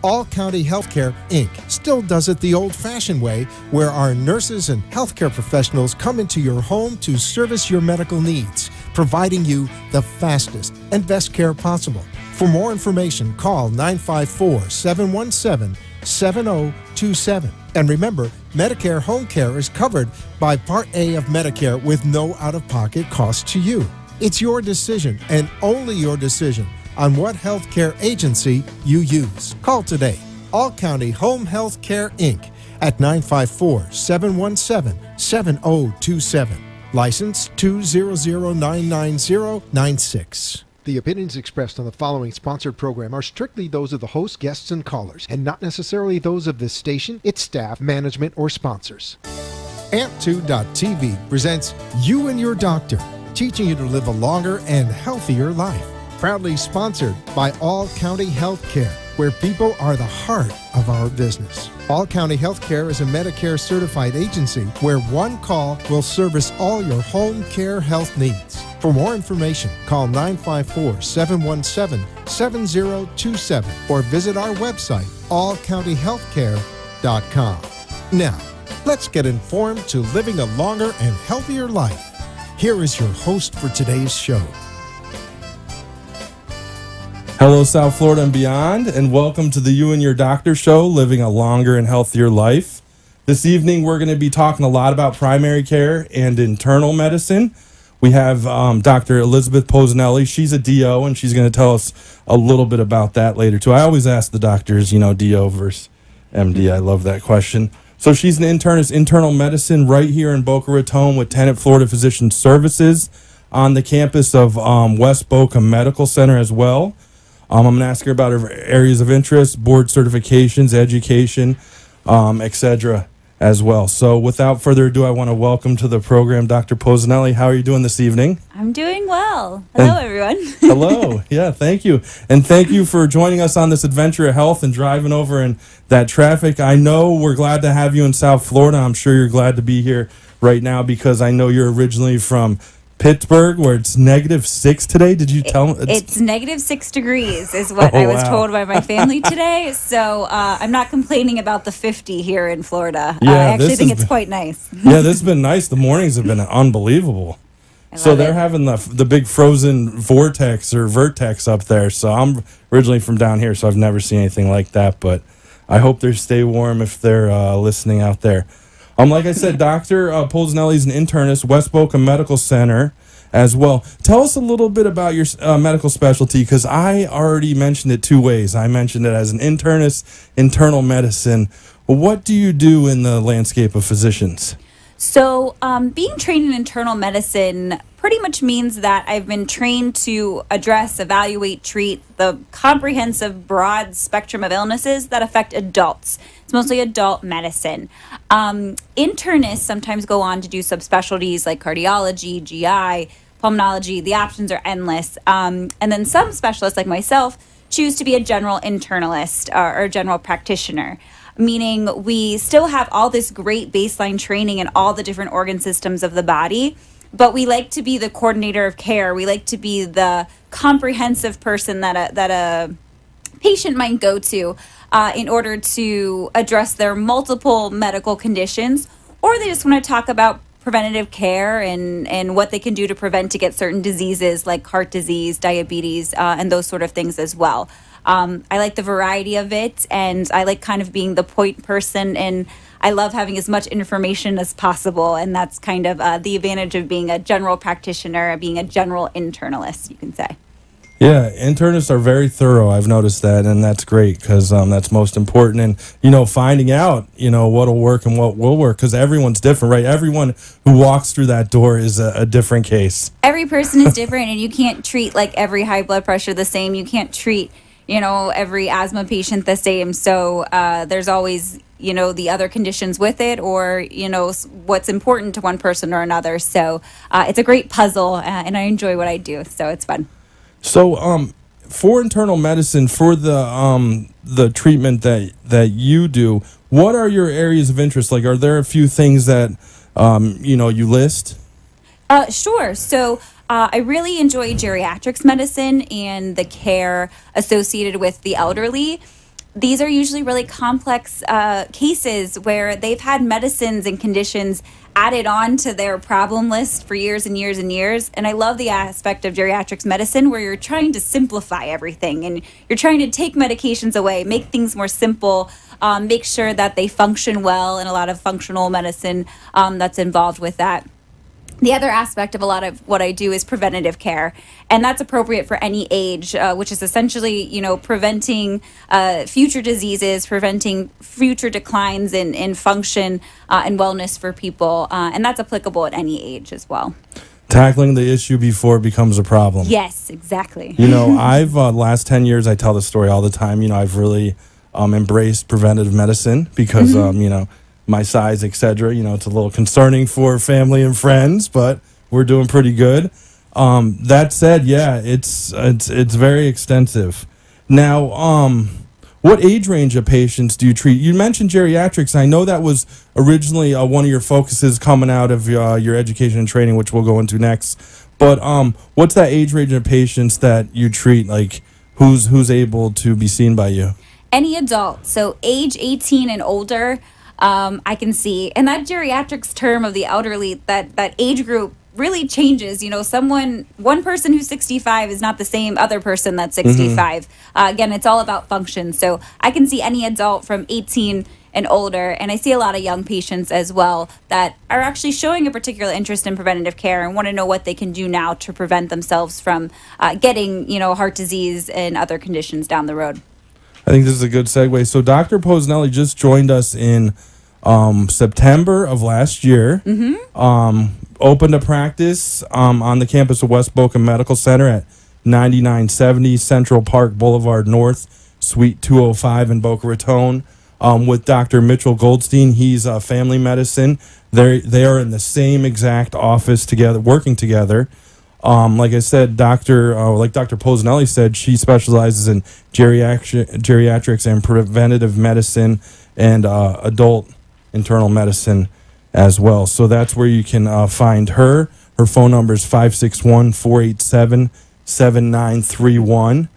All County Healthcare, Inc. still does it the old-fashioned way, where our nurses and healthcare professionals come into your home to service your medical needs, providing you the fastest and best care possible. For more information, call 954-717-7027. And remember, Medicare Home Care is covered by Part A of Medicare with no out-of-pocket cost to you. It's your decision, and only your decision, on what healthcare agency you use. Call today. All County Home Health Care, Inc. at 954-717-7027. License 200999096. The opinions expressed on the following sponsored program are strictly those of the host, guests, and callers, and not necessarily those of this station, its staff, management, or sponsors. AMP2TV presents You and Your Doctor, teaching you to live a longer and healthier life. Proudly sponsored by All County Healthcare, where people are the heart of our business. All County Healthcare is a Medicare certified agency where one call will service all your home care health needs. For more information, call 954-717-7027 or visit our website, allcountyhealthcare.com. Now, let's get informed to living a longer and healthier life. Here is your host for today's show. Hello, South Florida and beyond, and welcome to the You and Your Doctor Show, living a longer and healthier life. This evening, we're going to be talking a lot about primary care and internal medicine. We have Dr. Elizabeth Posinelli. She's a DO, and she's going to tell us a little bit about that later, too. I always ask the doctors, DO versus MD. I love that question. So she's an internist, internal medicine, right here in Boca Raton with Tenet Florida Physician Services on the campus of West Boca Medical Center as well. I'm going to ask her about her areas of interest, board certifications, education, etc. as well. So without further ado, I want to welcome to the program Dr. Posinelli. How are you doing this evening? I'm doing well. Hello, everyone. Hello. Yeah, thank you. And thank you for joining us on this adventure of health and driving over in that traffic. I know we're glad to have you in South Florida. I'm sure you're glad to be here right now because I know you're originally from Pittsburgh, where it's -6 today. Did you tell me? It's -6 degrees is what I was told by my family today. So I'm not complaining about the 50 here in Florida. Yeah, I actually think it's quite nice. Yeah, this has been nice. The mornings have been unbelievable. So they're having the big frozen vortex or vertex up there. So I'm originally from down here, so I've never seen anything like that. But I hope they stay warm if they're listening out there. Like I said, Dr. Posinelli is an internist, West Boca Medical Center as well. Tell us a little bit about your medical specialty, because I already mentioned it two ways. I mentioned it as an internist, internal medicine. What do you do in the landscape of physicians? So being trained in internal medicine pretty much means that I've been trained to address, evaluate, treat the comprehensive, broad spectrum of illnesses that affect adults. It's mostly adult medicine. Internists sometimes go on to do subspecialties like cardiology, GI, pulmonology. The options are endless. And then some specialists like myself choose to be a general internalist or general practitioner, meaning we still have all this great baseline training in all the different organ systems of the body, but we like to be the coordinator of care. We like to be the comprehensive person that a patient might go to in order to address their multiple medical conditions, or they just want to talk about preventative care and what they can do to prevent to get certain diseases like heart disease, diabetes, and those sort of things as well. I like the variety of it, and I like kind of being the point person, and I love having as much information as possible, and that's kind of the advantage of being a general practitioner, being a general internalist, you can say. Yeah, internists are very thorough. I've noticed that, and that's great because that's most important. And, finding out, what'll work and what will work, because everyone's different, right? Everyone who walks through that door is a different case. Every person is different, and you can't treat, like, every high blood pressure the same. You can't treat, every asthma patient the same. So there's always, the other conditions with it, or, what's important to one person or another. So it's a great puzzle, and I enjoy what I do, so it's fun. So, for internal medicine, for the treatment that you do, what are your areas of interest? Like, are there a few things that you list? Sure. So, I really enjoy geriatrics medicine and the care associated with the elderly. these are usually really complex cases where they've had medicines and conditions added on to their problem list for years and years and years. And I love the aspect of geriatrics medicine where you're trying to simplify everything and you're trying to take medications away, make things more simple, make sure that they function well, and a lot of functional medicine that's involved with that. The other aspect of a lot of what I do is preventative care, and that's appropriate for any age, which is essentially, preventing future diseases, preventing future declines in function and wellness for people, and that's applicable at any age as well. Tackling the issue before it becomes a problem. Yes, exactly. I've last 10 years, I tell the story all the time. I've really embraced preventative medicine because, my size, etc. It's a little concerning for family and friends, but we're doing pretty good. That said, yeah, it's very extensive. Now, what age range of patients do you treat? You mentioned geriatrics. I know that was originally one of your focuses coming out of your education and training, which we'll go into next. But what's that age range of patients that you treat? Like, who's able to be seen by you? Any adult, so age 18 and older. I can see, and that geriatrics term of the elderly, that age group really changes. One person who's 65 is not the same other person that's 65. Again, it's all about function. So I can see any adult from 18 and older, and I see a lot of young patients as well that are actually showing a particular interest in preventative care and want to know what they can do now to prevent themselves from getting, heart disease and other conditions down the road. I think this is a good segue. So Dr. Posinelli just joined us in September of last year. Opened a practice on the campus of West Boca Medical Center at 9970 Central Park Boulevard North, Suite 205 in Boca Raton, with Dr. Mitchell Goldstein. He's family medicine. They are in the same exact office together, working together. Like I said, Dr. Posinelli said, she specializes in geriatrics and preventative medicine and adult internal medicine as well. So that's where you can find her. Her phone number is 561-487-7931.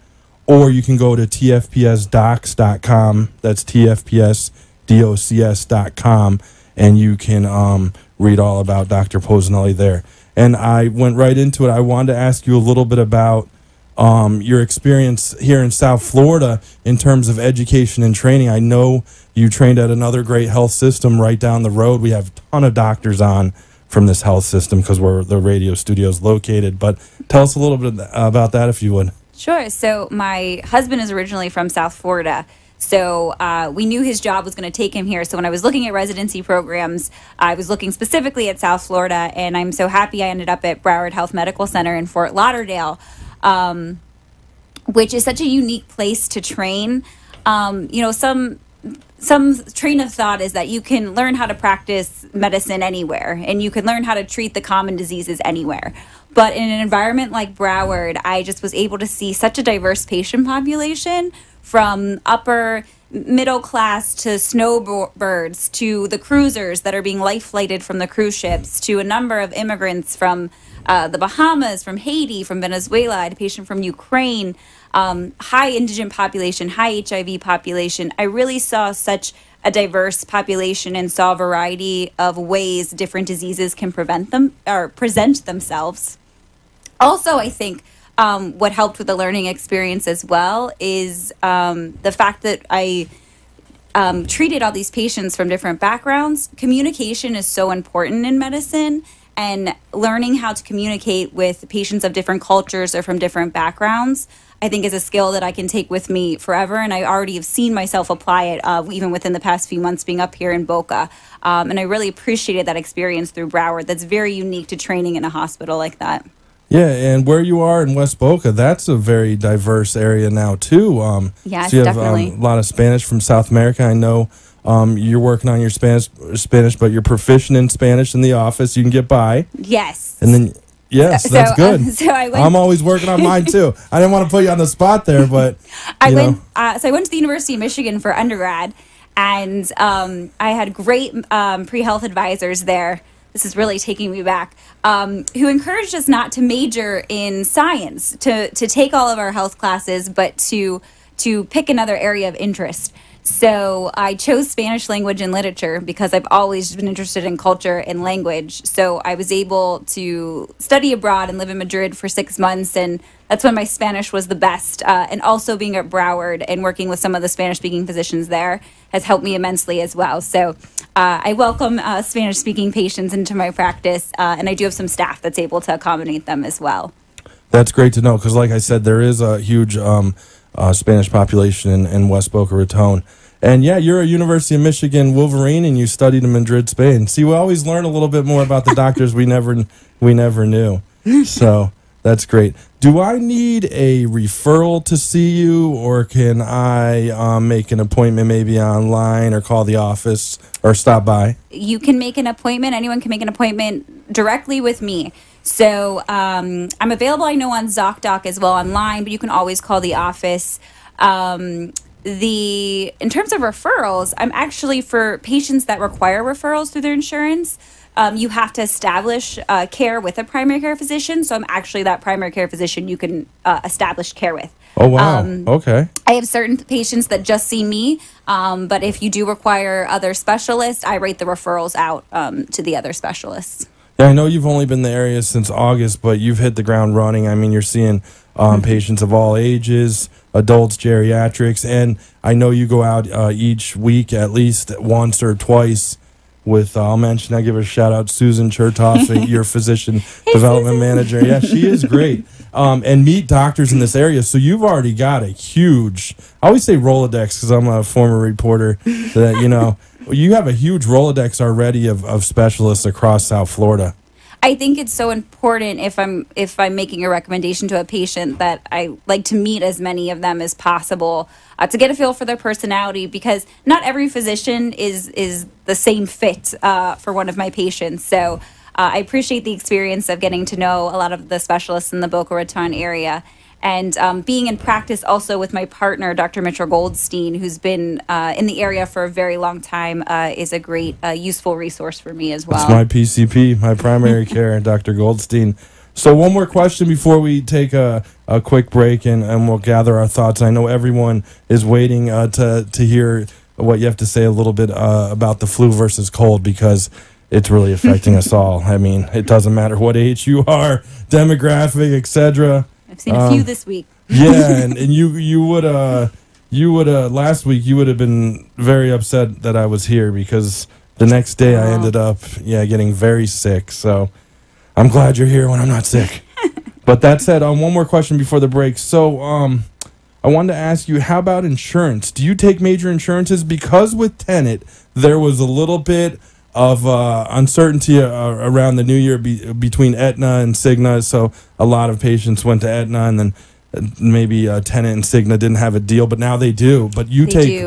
Or you can go to tfpsdocs.com. That's tfpsdocs.com. And you can read all about Dr. Posinelli there. And I went right into it. I wanted to ask you a little bit about your experience here in South Florida in terms of education and training. I know you trained at another great health system right down the road. We have a ton of doctors on from this health system because where the radio studio is located. But tell us a little bit about that, if you would. Sure. So my husband is originally from South Florida. So we knew his job was going to take him here. So when I was looking at residency programs, I was looking specifically at South Florida. And I'm so happy I ended up at Broward Health Medical Center in Fort Lauderdale, which is such a unique place to train. Some train of thought is that you can learn how to practice medicine anywhere and you can learn how to treat the common diseases anywhere. But in an environment like Broward, I just was able to see such a diverse patient population, from upper middle class to snowbirds to the cruisers that are being life flighted from the cruise ships to a number of immigrants from the Bahamas, from Haiti, from Venezuela. I had a patient from Ukraine, high indigent population, high HIV population. I really saw such a diverse population and saw a variety of ways different diseases can prevent them or present themselves. Also, I think what helped with the learning experience as well is the fact that I treated all these patients from different backgrounds. Communication is so important in medicine, and learning how to communicate with patients of different cultures or from different backgrounds, I think, is a skill that I can take with me forever. And I already have seen myself apply it even within the past few months being up here in Boca. And I really appreciated that experience through Broward. That's very unique to training in a hospital like that. Yeah, and where you are in West Boca, that's a very diverse area now, too. Yes, so you have definitely. A lot of Spanish from South America. I know you're working on your Spanish, but you're proficient in Spanish in the office. You can get by. Yes. And then, yes, that's good. I'm always working on mine, too. I didn't want to put you on the spot there, but, I went to the University of Michigan for undergrad, and I had great pre-health advisors there. This is really taking me back, who encouraged us not to major in science, to take all of our health classes, but to to pick another area of interest. So I chose Spanish language and literature because I've always been interested in culture and language. So I was able to study abroad and live in Madrid for 6 months, and that's when my Spanish was the best. And also being at Broward and working with some of the Spanish-speaking physicians there has helped me immensely as well. So I welcome Spanish-speaking patients into my practice, and I do have some staff that's able to accommodate them as well. That's great to know because, like I said, there is a huge Spanish population in West Boca Raton. And yeah, you're a University of Michigan Wolverine, and you studied in Madrid, Spain. See, we always learn a little bit more about the doctors we never knew. So that's great. Do I need a referral to see you, or can I make an appointment maybe online or call the office or stop by? You can make an appointment. Anyone can make an appointment directly with me. So I'm available, I know, on ZocDoc as well online, but you can always call the office. In terms of referrals, I'm actually, for patients that require referrals through their insurance, you have to establish care with a primary care physician. So I'm actually that primary care physician you can establish care with. Oh, wow. Okay. I have certain patients that just see me, but if you do require other specialists, I write the referrals out to the other specialists. Yeah, I know you've only been in the area since August, but you've hit the ground running. I mean, you're seeing patients of all ages, adults, geriatrics, and I know you go out each week at least once or twice with, I give a shout out, Susan Chertoff, your physician development manager. Yeah, she is great. And meet doctors in this area. So you've already got a huge, I always say Rolodex because I'm a former reporter, that, you know, you have a huge Rolodex already of specialists across South Florida. I think it's so important if I'm making a recommendation to a patient that I like to meet as many of them as possible to get a feel for their personality, because not every physician is the same fit for one of my patients. So I appreciate the experience of getting to know a lot of the specialists in the Boca Raton area. And being in practice also with my partner, Dr. Mitchell Goldstein, who's been in the area for a very long time, is a great, useful resource for me as well. That's my PCP, my primary care, Dr. Goldstein. So one more question before we take a quick break, and we'll gather our thoughts. I know everyone is waiting to hear what you have to say a little bit about the flu versus cold, because it's really affecting us all. I mean, it doesn't matter what age you are, demographic, etc. I've seen a few this week. Yeah, and you would last week you would have been very upset that I was here, because the next day I ended up getting very sick. So I'm glad you're here when I'm not sick. But that said, one more question before the break. So I wanted to ask you, how about insurance? Do you take major insurances? Because with Tenet, there was a little bit of uncertainty around the new year between Aetna and Cigna, so a lot of patients went to Aetna, and then maybe Tenet and Cigna didn't have a deal, but now they do. But you take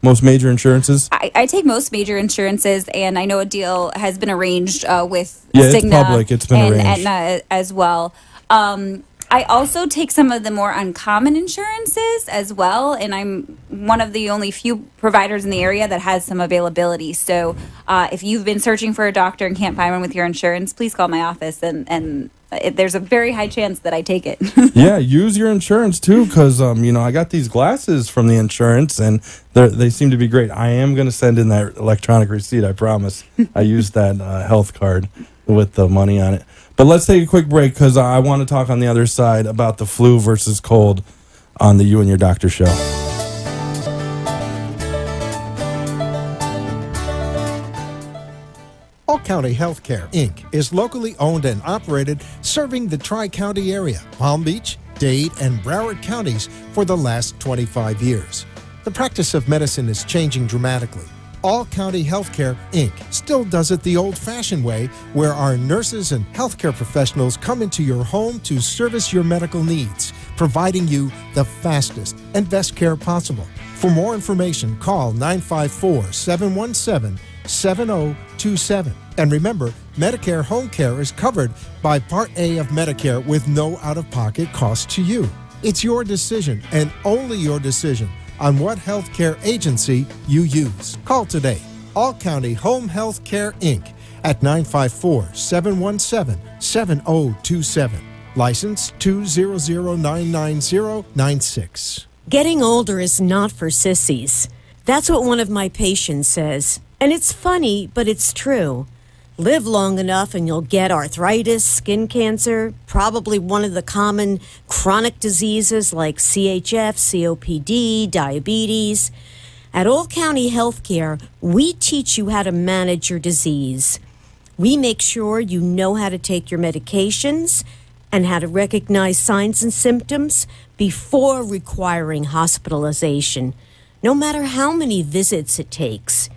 most major insurances? I take most major insurances, and I know a deal has been arranged with Cigna, it's public. It's been and arranged. Aetna as well. I also take some of the more uncommon insurances as well, and I'm one of the only few providers in the area that has some availability. So if you've been searching for a doctor and can't find one with your insurance, please call my office, and there's a very high chance that I take it. Yeah, use your insurance too, because I got these glasses from the insurance, and they seem to be great. I am going to send in that electronic receipt, I promise. I used that health card with the money on it. But let's take a quick break, because I want to talk on the other side about the flu versus cold on the You and Your Doctor show. All County Healthcare, Inc. is locally owned and operated, serving the Tri-County area, Palm Beach, Dade, and Broward counties for the last 25 years. The practice of medicine is changing dramatically. All County Healthcare, Inc. still does it the old-fashioned way, where our nurses and healthcare professionals come into your home to service your medical needs, providing you the fastest and best care possible. For more information, call 954-717-7027. And remember, Medicare Home Care is covered by Part A of Medicare with no out-of-pocket cost to you. It's your decision, and only your decision, on what healthcare agency you use. Call today. All County Home Health Care, Inc. at 954-717-7027. License 200-990-96. Getting older is not for sissies. That's what one of my patients says. And it's funny, but it's true. Live long enough and you'll get arthritis, skin cancer, probably one of the common chronic diseases like CHF, COPD, diabetes. At All County Healthcare, we teach you how to manage your disease. We make sure you know how to take your medications and how to recognize signs and symptoms before requiring hospitalization, no matter how many visits it takes.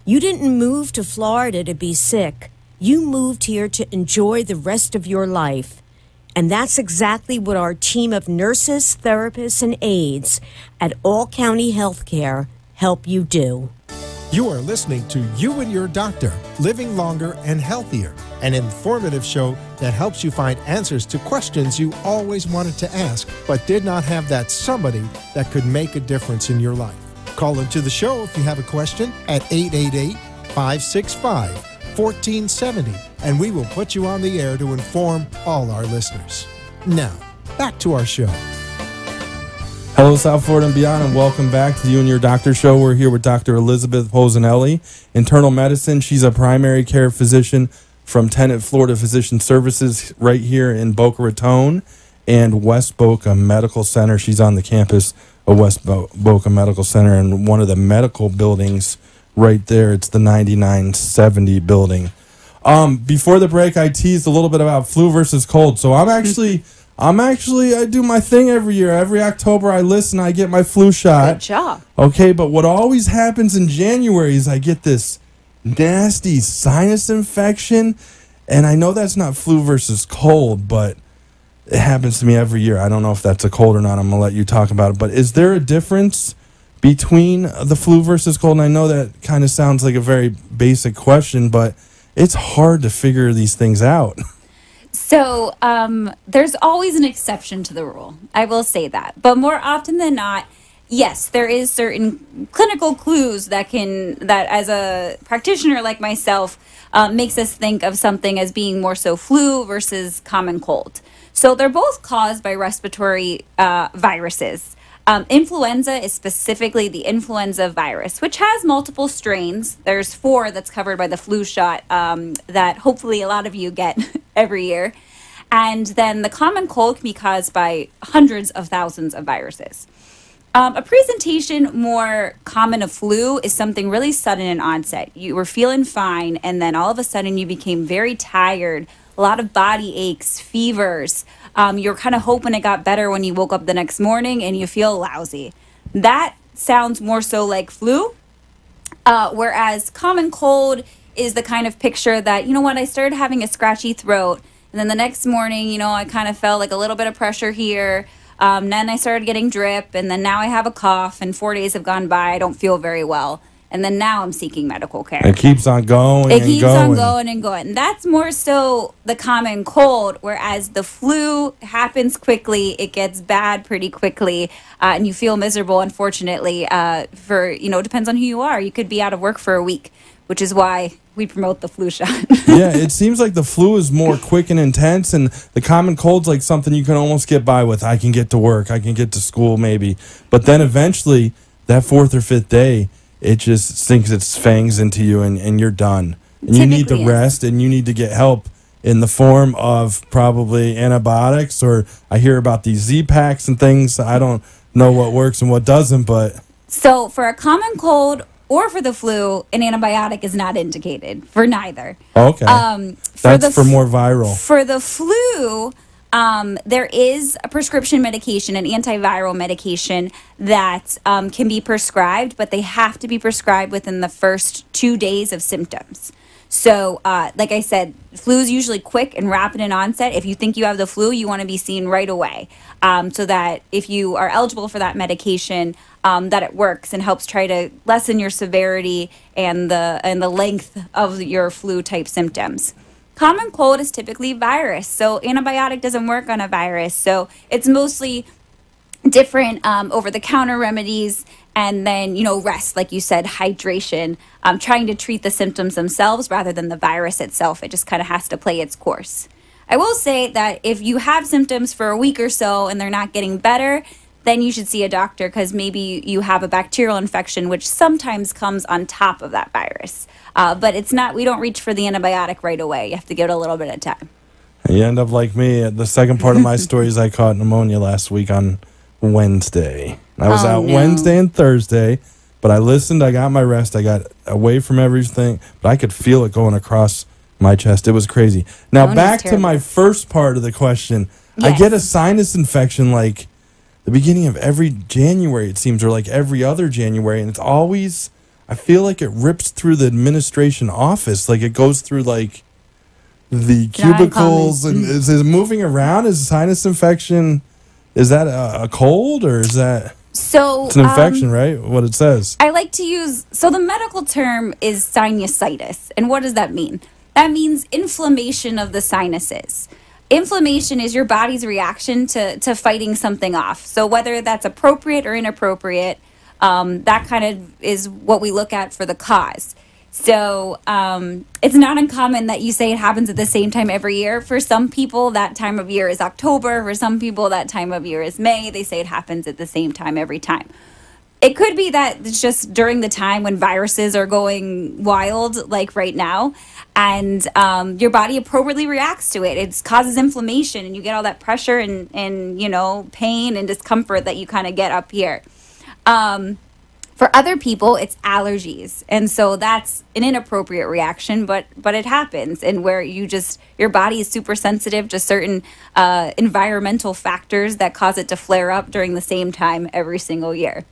You didn't move to Florida to be sick. You moved here to enjoy the rest of your life. And that's exactly what our team of nurses, therapists, and aides at All County Healthcare help you do. You are listening to You and Your Doctor, Living Longer and Healthier, an informative show that helps you find answers to questions you always wanted to ask, but did not have that somebody that could make a difference in your life. Call into the show if you have a question at 888-565-1470, and we will put you on the air to inform all our listeners. Now, back to our show. Hello, South Florida and beyond, and welcome back to You and Your Doctor Show. We're here with Dr. Elizabeth Posanelli, internal medicine. She's a primary care physician from Tenet Florida Physician Services right here in Boca Raton and West Boca Medical Center. She's on the campus of West Boca Medical Center in one of the medical buildings right there. It's the 9970 building. Before the break, I teased a little bit about flu versus cold. So I do my thing every year. Every October I listen, I get my flu shot. Good job. Okay, but what always happens in January is I get this nasty sinus infection. And I know that's not flu versus cold, but it happens to me every year. I don't know if that's a cold or not. I'm going to let you talk about it. But is there a difference between the flu versus cold? And I know that kind of sounds like a very basic question, but it's hard to figure these things out. So there's always an exception to the rule. I will say that. But more often than not, yes, there is certain clinical clues that as a practitioner like myself, makes us think of something as being more so flu versus common cold. So they're both caused by respiratory viruses. Influenza is specifically the influenza virus, which has multiple strains. There's 4 that's covered by the flu shot that hopefully a lot of you get every year. And then the common cold can be caused by hundreds of thousands of viruses. A presentation more common of flu is something really sudden in onset. You were feeling fine, and then all of a sudden you became very tired, a lot of body aches, fevers. You're kind of hoping it got better when you woke up the next morning and you feel lousy. That sounds more so like flu, whereas common cold is the kind of picture that, you know what, I started having a scratchy throat, and then the next morning, you know, I kind of felt like a little bit of pressure here. Then I started getting drip, and then now I have a cough, and 4 days have gone by. I don't feel very well. And then now I'm seeking medical care. It keeps on going It keeps on going and going. And that's more so the common cold, whereas the flu happens quickly. It gets bad pretty quickly, and you feel miserable, unfortunately, it depends on who you are. You could be out of work for a week, which is why we promote the flu shot. Yeah, it seems like the flu is more quick and intense, and the common cold's like something you can almost get by with. I can get to work, I can get to school maybe. But then eventually, that 4th or 5th day, it just sinks its fangs into you, and you're done. And you need to rest, and you need to get help in the form of probably antibiotics, or I hear about these Z-Packs and things. I don't know what works and what doesn't, but... So for a common cold or for the flu, an antibiotic is not indicated for neither. Okay. That's for more viral. For the flu... there is a prescription medication, an antiviral medication that can be prescribed, but they have to be prescribed within the first 2 days of symptoms. So, like I said, flu is usually quick and rapid in onset. If you think you have the flu, you want to be seen right away, so that if you are eligible for that medication, that it works and helps try to lessen your severity and the length of your flu-type symptoms. Common cold is typically virus, so antibiotic doesn't work on a virus. So it's mostly different over-the-counter remedies, and then, rest, like you said, hydration, trying to treat the symptoms themselves rather than the virus itself. It just kind of has to play its course. I will say that if you have symptoms for a week or so and they're not getting better, then you should see a doctor because maybe you have a bacterial infection, which sometimes comes on top of that virus. But it's not, we don't reach for the antibiotic right away. You have to give it a little bit of time. You end up like me. The second part of my story is I caught pneumonia last week on Wednesday. I was out Wednesday and Thursday, but I listened. I got my rest. I got away from everything, but I could feel it going across my chest. It was crazy. Now, back to my first part of the question. Yes. I get a sinus infection like the beginning of every January, it seems, or like every other January, and it's always, I feel like it rips through the administration office. Like it goes through like the cubicles, and is it moving around? Is a sinus infection, is that a cold, or is that... So it's an infection, right? What it says. I like to use, so the medical term is sinusitis. And what does that mean? That means inflammation of the sinuses. Inflammation is your body's reaction to fighting something off. So whether that's appropriate or inappropriate, that kind of is what we look at for the cause. So it's not uncommon that you say it happens at the same time every year. For some people, that time of year is October. For some people, that time of year is May. They say it happens at the same time every time. It could be that it's just during the time when viruses are going wild, like right now, and your body appropriately reacts to it. It causes inflammation, and you get all that pressure and you know, pain and discomfort that you kind of get up here. For other people, it's allergies. And so that's an inappropriate reaction, but it happens. And where your body is super sensitive to certain environmental factors that cause it to flare up during the same time every single year.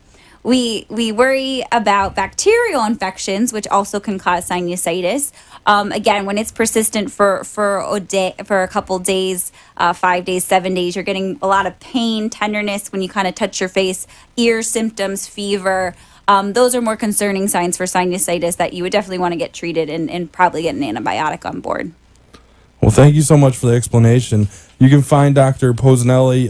We worry about bacterial infections, which also can cause sinusitis. Again, when it's persistent for a couple days, 5 days, 7 days, you're getting a lot of pain, tenderness when you kind of touch your face, ear symptoms, fever. Those are more concerning signs for sinusitis that you would definitely want to get treated and probably get an antibiotic on board. Well, thank you so much for the explanation. You can find Dr. Posinelli.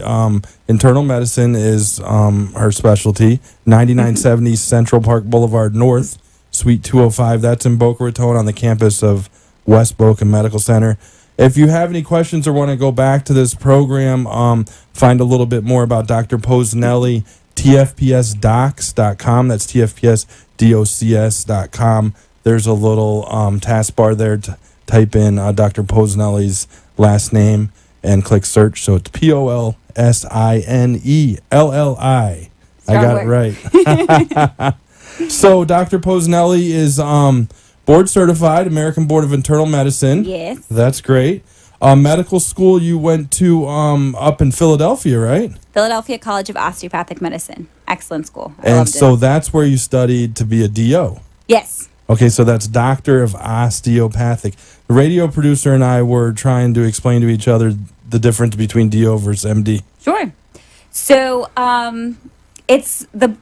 Internal medicine is her specialty. 9970 Central Park Boulevard North, Suite 205. That's in Boca Raton on the campus of West Boca Medical Center. If you have any questions or want to go back to this program, find a little bit more about Dr. Posinelli, tfpsdocs.com. That's tfpsdocs.com. There's a little taskbar there to type in Dr. Posinelli's last name and click search. So it's Posinelli. I got it right. So Dr. Posinelli is board certified, American Board of Internal Medicine. Yes. That's great. Medical school you went to up in Philadelphia, right? Philadelphia College of Osteopathic Medicine. Excellent school. I loved it. That's where you studied to be a DO. Yes. Okay, so that's Doctor of Osteopathic. The radio producer and I were trying to explain to each other the difference between DO versus MD. Sure. So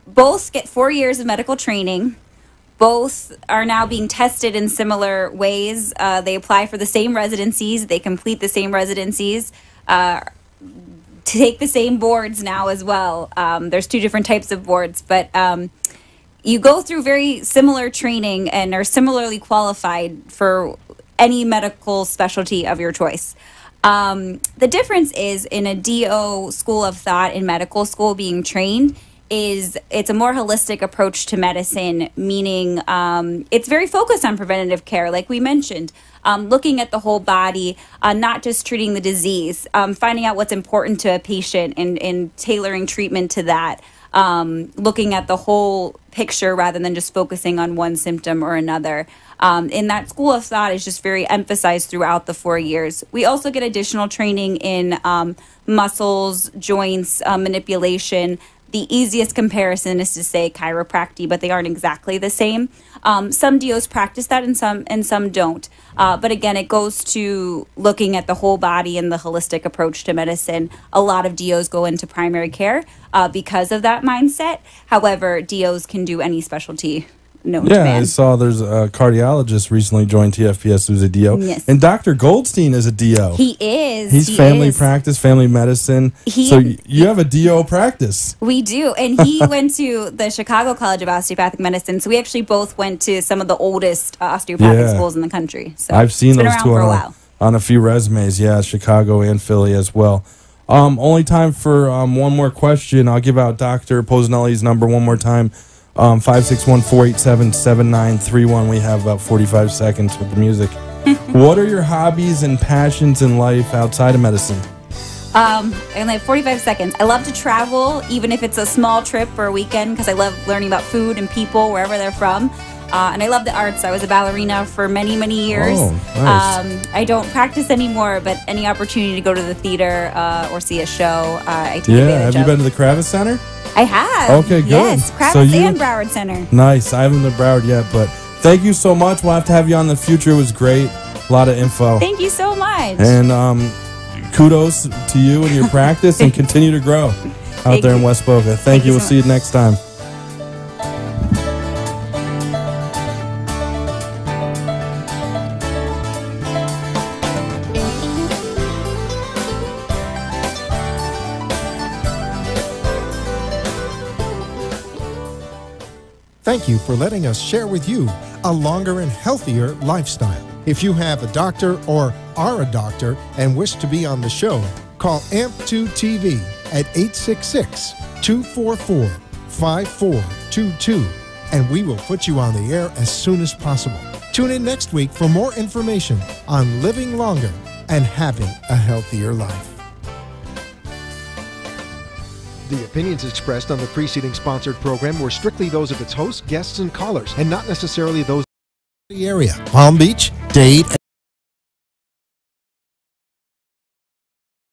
both get 4 years of medical training. Both are now being tested in similar ways. They apply for the same residencies. They complete the same residencies. Take the same boards now as well. There's 2 different types of boards, but you go through very similar training and are similarly qualified for any medical specialty of your choice. The difference is in a DO school of thought in medical school being trained is it's a more holistic approach to medicine, meaning it's very focused on preventative care, like we mentioned, looking at the whole body, not just treating the disease, finding out what's important to a patient and tailoring treatment to that, looking at the whole picture rather than just focusing on one symptom or another. In that school of thought is just very emphasized throughout the 4 years. We also get additional training in muscles, joints, manipulation. The easiest comparison is to say chiropractic, but they aren't exactly the same. Some DOs practice that and some don't. But again, it goes to looking at the whole body and the holistic approach to medicine. A lot of DOs go into primary care because of that mindset. However, DOs can do any specialty known to man. I saw there's a cardiologist recently joined TFPS who's a DO. Yes. And Dr. Goldstein is a DO. He is. He's family practice, family medicine. So you have a DO practice. We do. And he went to the Chicago College of Osteopathic Medicine. So we actually both went to some of the oldest osteopathic schools in the country. So I've seen those two for a while. on a few resumes. Yeah, Chicago and Philly as well. Only time for one more question. I'll give out Dr. Poznelli's number one more time. 561-487-7931. We have about 45 seconds with the music. What are your hobbies and passions in life outside of medicine? I only have 45 seconds. I love to travel, even if it's a small trip or a weekend, because I love learning about food and people wherever they're from. And I love the arts. I was a ballerina for many, many years. Oh, nice. I don't practice anymore, but any opportunity to go to the theater or see a show, I take advantage Have you been to the Kravitz Center? I have. Okay, good. Yes, Kravitz and Broward Center. Nice. I haven't been to Broward yet, but thank you so much. We'll have to have you on in the future. It was great. A lot of info. Thank you so much. And kudos to you and your practice, and continue to grow out there in West Boca. Thank you. We'll see you next time. Thank you for letting us share with you a longer and healthier lifestyle. If you have a doctor or are a doctor and wish to be on the show, call AMP2TV at 866-244-5422, and we will put you on the air as soon as possible. Tune in next week for more information on living longer and having a healthier life. The opinions expressed on the preceding sponsored program were strictly those of its hosts, guests, and callers, and not necessarily those of the area. Palm Beach, Dade,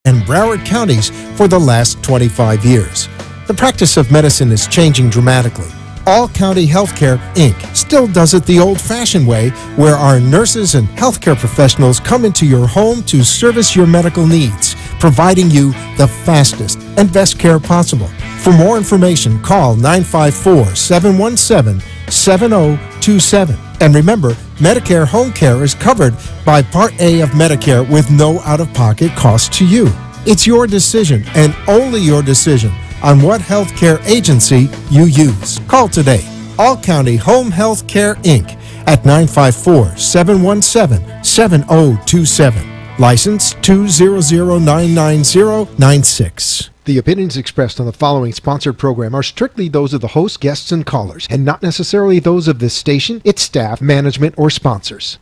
and Broward counties for the last 25 years. The practice of medicine is changing dramatically. All County Healthcare, Inc. still does it the old-fashioned way, where our nurses and healthcare professionals come into your home to service your medical needs, providing you the fastest and best care possible. For more information, call 954-717-7027. And remember, Medicare Home Care is covered by Part A of Medicare with no out-of-pocket cost to you. It's your decision, and only your decision, on what healthcare agency you use. Call today. All County Home Health Care, Inc. at 954-717-7027. License 200999096. The opinions expressed on the following sponsored program are strictly those of the host, guests, and callers, and not necessarily those of this station, its staff, management, or sponsors.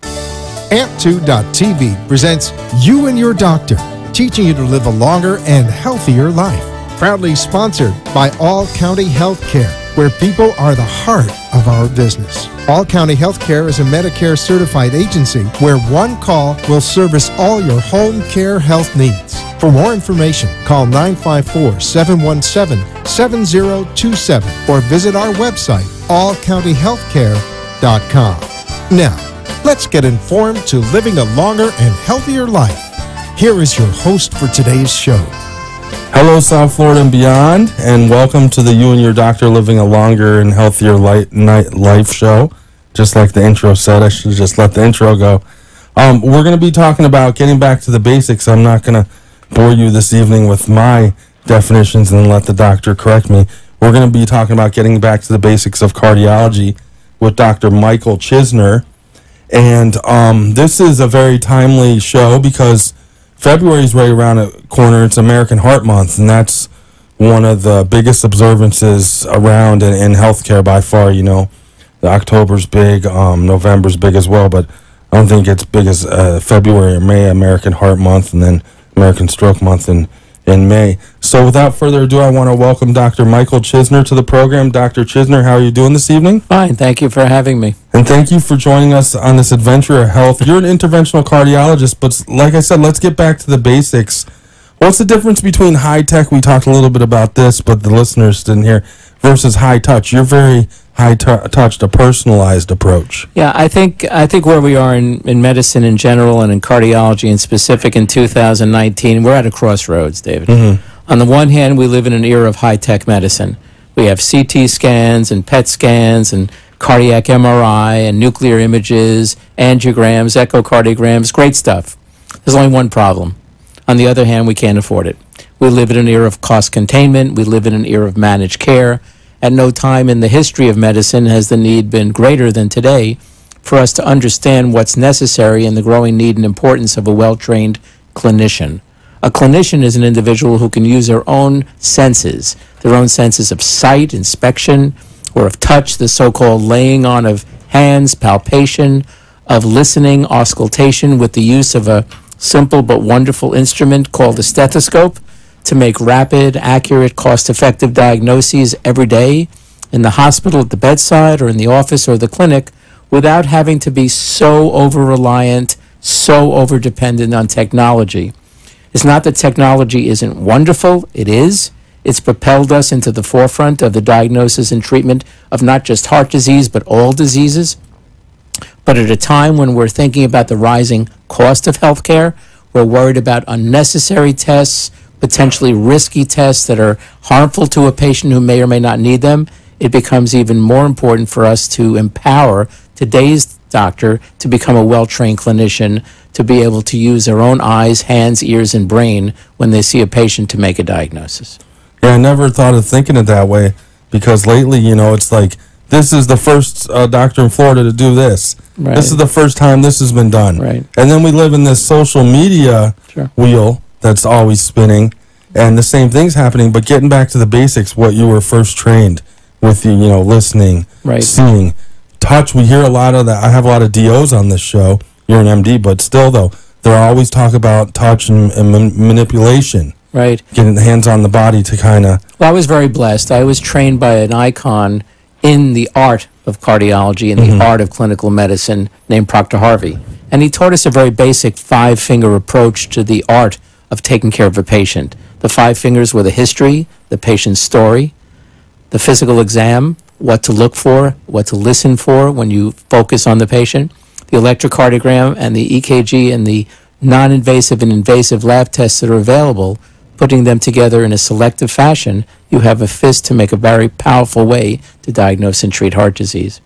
AMP2TV presents You and Your Doctor, teaching you to live a longer and healthier life. Proudly sponsored by All County Healthcare, where people are the heart of our business. All County Healthcare is a Medicare certified agency where one call will service all your home care health needs. For more information, call 954-717-7027 or visit our website, allcountyhealthcare.com. Now, let's get informed to living a longer and healthier life. Here is your host for today's show. Hello, South Florida and beyond, and welcome to the You and Your Doctor Living a Longer and Healthier Life show. Just like the intro said, I should have just let the intro go. We're going to be talking about getting back to the basics. I'm not going to bore you this evening with my definitions and then let the doctor correct me. We're going to be talking about getting back to the basics of cardiology with Dr. Michael Chisner. And this is a very timely show because February is right around the corner. It's American Heart Month, and that's one of the biggest observances around in healthcare by far. You know, the October's big, November's big as well, but I don't think it's big as February or May, American Heart Month, and then American Stroke Month in May. So without further ado, I want to welcome Dr. Michael Chisner to the program. Dr. Chisner, how are you doing this evening? Fine, thank you for having me. And thank you for joining us on this adventure of health. You're an interventional cardiologist, but like I said, let's get back to the basics. What's the difference between high tech, we talked a little bit about this, but the listeners didn't hear, versus high touch? You're very high touched, a personalized approach. Yeah, I think where we are in medicine in general and in cardiology in specific in 2019, we're at a crossroads, David. Mm-hmm. On the one hand, we live in an era of high-tech medicine. We have CT scans and PET scans and cardiac MRI and nuclear images, angiograms, echocardiograms, great stuff. There's only one problem. On the other hand, we can't afford it. We live in an era of cost containment. We live in an era of managed care. At no time in the history of medicine has the need been greater than today for us to understand what's necessary and the growing need and importance of a well-trained clinician. A clinician is an individual who can use their own senses of sight, inspection, or of touch, the so-called laying on of hands, palpation, of listening, auscultation, with the use of a simple but wonderful instrument called a stethoscope to make rapid, accurate, cost-effective diagnoses every day in the hospital, at the bedside, or in the office or the clinic, without having to be so over-reliant, so over-dependent on technology. It's not that technology isn't wonderful. It is. It's propelled us into the forefront of the diagnosis and treatment of not just heart disease, but all diseases. But at a time when we're thinking about the rising cost of healthcare, we're worried about unnecessary tests, potentially risky tests that are harmful to a patient who may or may not need them. It becomes even more important for us to empower today's doctor to become a well-trained clinician, to be able to use their own eyes, hands, ears, and brain when they see a patient to make a diagnosis. Yeah, I never thought of thinking it that way, because lately, it's like, this is the first doctor in Florida to do this. Right. This is the first time this has been done. Right. And then we live in this social media wheel that's always spinning, and the same thing's happening, but getting back to the basics, what you were first trained with, listening, seeing, touch. We hear a lot of that. I have a lot of DOs on this show. You're an MD, but still, though, they're always talk about touch and manipulation. Right. Getting the hands on the body to kind of... Well, I was very blessed. I was trained by an icon in the art of cardiology and the art of clinical medicine named Proctor Harvey. And he taught us a very basic 5-finger approach to the art of taking care of a patient. The 5 fingers were the history, the patient's story, the physical exam, what to look for, what to listen for when you focus on the patient, the electrocardiogram and the EKG and the non-invasive and invasive lab tests that are available. Putting them together in a selective fashion, you have a fist to make a very powerful way to diagnose and treat heart disease.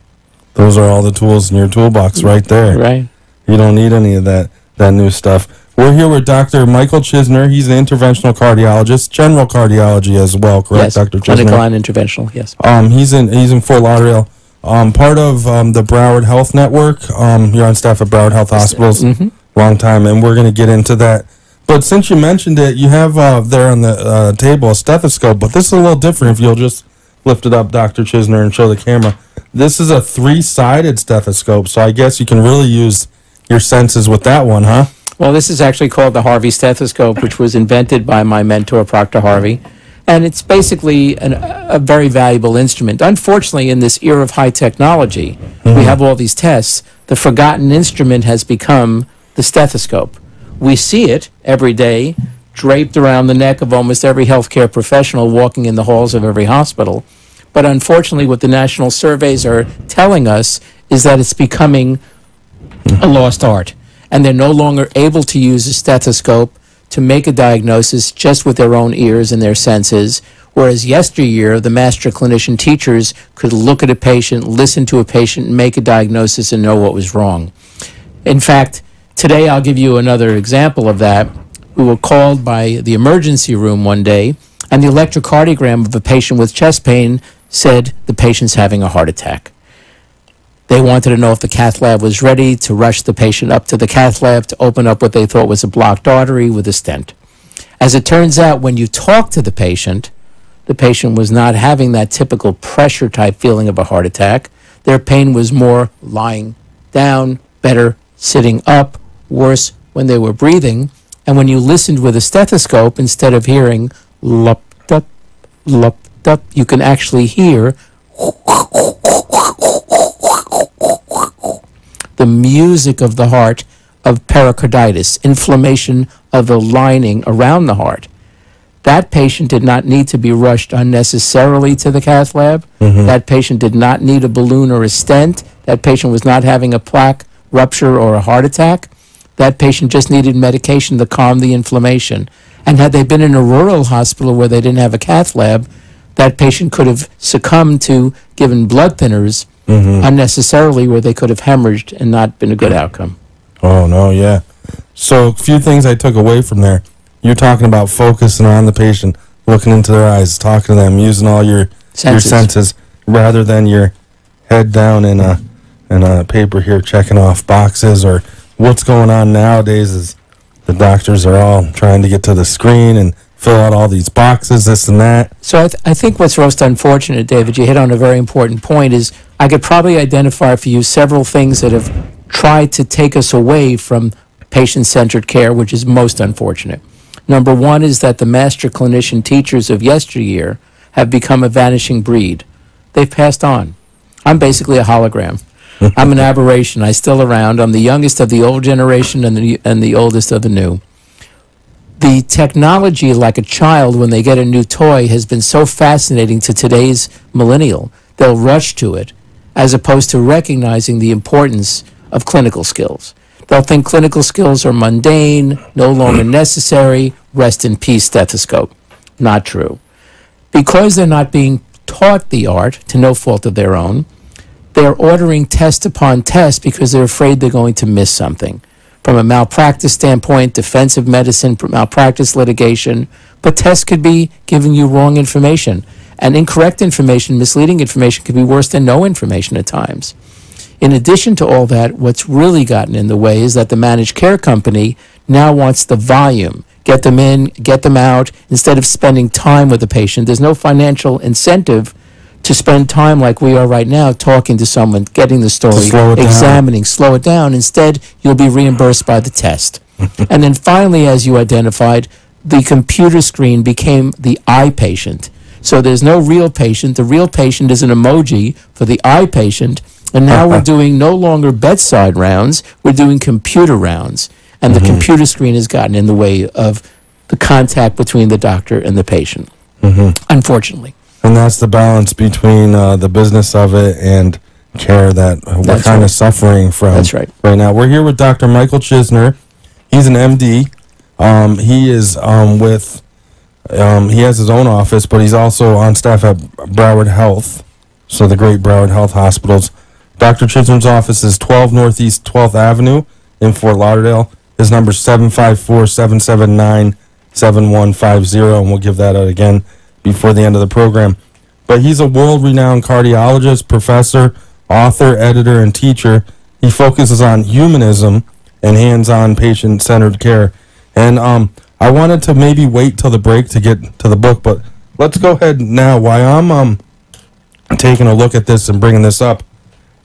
Those are all the tools in your toolbox right there. Right. You don't need any of that new stuff. We're here with Dr. Michael Chisner. He's an interventional cardiologist, general cardiology as well, correct, Yes, Dr. Chisner? clinical and interventional, yes. He's in Fort Lauderdale. Part of the Broward Health Network. You're on staff at Broward Health Hospitals. Long time, and we're going to get into that. But since you mentioned it, you have there on the table a stethoscope, but this is a little different. If you'll just lift it up, Dr. Chisner, and show the camera. This is a 3-sided stethoscope, so I guess you can really use your senses with that one, huh? Well, this is actually called the Harvey stethoscope, which was invented by my mentor, Proctor Harvey. And it's basically a very valuable instrument. Unfortunately, in this era of high technology, we have all these tests. The forgotten instrument has become the stethoscope. We see it every day, draped around the neck of almost every healthcare professional walking in the halls of every hospital. But unfortunately, what the national surveys are telling us is that it's becoming a lost art. And they're no longer able to use a stethoscope to make a diagnosis just with their own ears and their senses, whereas yesteryear, the master clinician teachers could look at a patient, listen to a patient, make a diagnosis, and know what was wrong. In fact, today I'll give you another example of that. We were called by the emergency room one day, and the electrocardiogram of a patient with chest pain said the patient's having a heart attack. They wanted to know if the cath lab was ready to rush the patient up to the cath lab to open up what they thought was a blocked artery with a stent. As it turns out, when you talk to the patient was not having that typical pressure type feeling of a heart attack. Their pain was more lying down, better sitting up, worse when they were breathing. And when you listened with a stethoscope, instead of hearing lup-dup, lup-dup, you can actually hear the music of the heart of pericarditis, inflammation of the lining around the heart. That patient did not need to be rushed unnecessarily to the cath lab. That patient did not need a balloon or a stent. That patient was not having a plaque rupture or a heart attack. That patient just needed medication to calm the inflammation. And had they been in a rural hospital where they didn't have a cath lab, that patient could have succumbed to given blood thinners unnecessarily, where they could have hemorrhaged and not been a good outcome. Oh, no, yeah. So a few things I took away from there. You're talking about focusing on the patient, looking into their eyes, talking to them, using all your senses rather than your head down in a and a paper here checking off boxes, or what's going on nowadays is the doctors are all trying to get to the screen and fill out all these boxes, this and that. So I think what's most unfortunate, David, you hit on a very important point, is I could probably identify for you several things that have tried to take us away from patient-centered care, which is most unfortunate. Number one is that the master clinician teachers of yesteryear have become a vanishing breed. They've passed on. I'm basically a hologram. I'm an aberration. I'm still around. I'm the youngest of the old generation and the oldest of the new. The technology, like a child when they get a new toy, has been so fascinating to today's millennial. They'll rush to it, as opposed to recognizing the importance of clinical skills. They'll think clinical skills are mundane, no longer necessary, rest in peace, stethoscope. Not true. Because they're not being taught the art, to no fault of their own, they're ordering test upon test because they're afraid they're going to miss something. From a malpractice standpoint, defensive medicine, malpractice litigation, but tests could be giving you wrong information. And incorrect information, misleading information, could be worse than no information at times. In addition to all that, what's really gotten in the way is that the managed care company now wants the volume. Get them in, get them out, instead of spending time with the patient. There's no financial incentive to spend time like we are right now, talking to someone, getting the story, examining, slow it down. Instead, you'll be reimbursed by the test. And then finally, as you identified, the computer screen became the eye patient. So there's no real patient. The real patient is an emoji for the eye patient. And now we're doing no longer bedside rounds, we're doing computer rounds. And the computer screen has gotten in the way of the contact between the doctor and the patient, unfortunately. And that's the balance between the business of it and care that we're kind of suffering from. That's right. Right now. We're here with Dr. Michael Chisner. He's an MD. He is he has his own office, but he's also on staff at Broward Health, so the great Broward Health hospitals. Dr. Chisner's office is 12 Northeast 12th Avenue in Fort Lauderdale. His number is 754-779-7150, and we'll give that out again before the end of the program. But he's a world-renowned cardiologist, professor, author, editor, and teacher. He focuses on humanism and hands-on patient-centered care. And I wanted to maybe wait till the break to get to the book, but let's go ahead now. While I'm taking a look at this and bringing this up,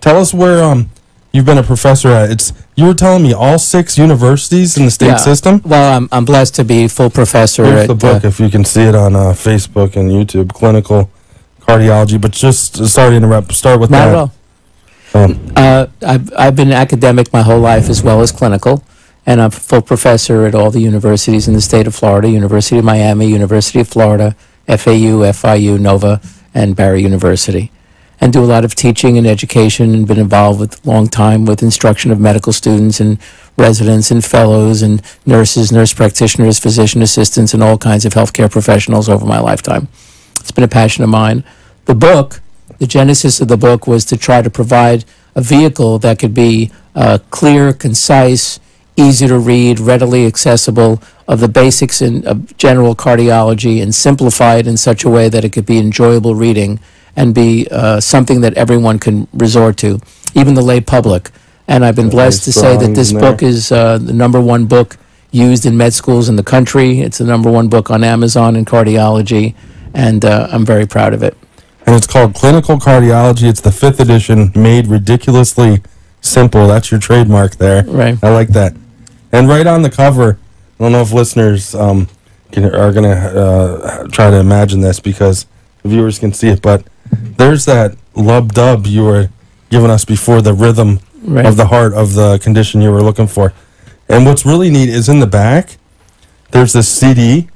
tell us where you've been a professor at. You were telling me all 6 universities in the state system? Well, I'm blessed to be full professor Here's at the book, if you can see it on Facebook and YouTube, Clinical Cardiology. But just, sorry to interrupt, start with that. Not at all. I've been academic my whole life as well as clinical, and I'm a full professor at all the universities in the state of Florida, University of Miami, University of Florida, FAU, FIU, Nova, and Barry University. And do a lot of teaching and education, and been involved with long time with instruction of medical students and residents and fellows and nurses, nurse practitioners, physician assistants, and all kinds of healthcare professionals over my lifetime. It's been a passion of mine. The book, the genesis of the book, was to try to provide a vehicle that could be clear, concise, easy to read, readily accessible, of the basics of general cardiology, and simplify it in such a way that it could be enjoyable reading and be something that everyone can resort to, even the lay public. And I've been blessed to say that this book is the #1 book used in med schools in the country. It's the #1 book on Amazon in cardiology, and I'm very proud of it. And it's called Clinical Cardiology. It's the 5th edition, made ridiculously simple. That's your trademark there. Right. I like that. And right on the cover, I don't know if listeners are going to try to imagine this because the viewers can see it, but there's that lub-dub you were giving us before, the rhythm of the heart of the condition you were looking for. And what's really neat is in the back, there's this CD,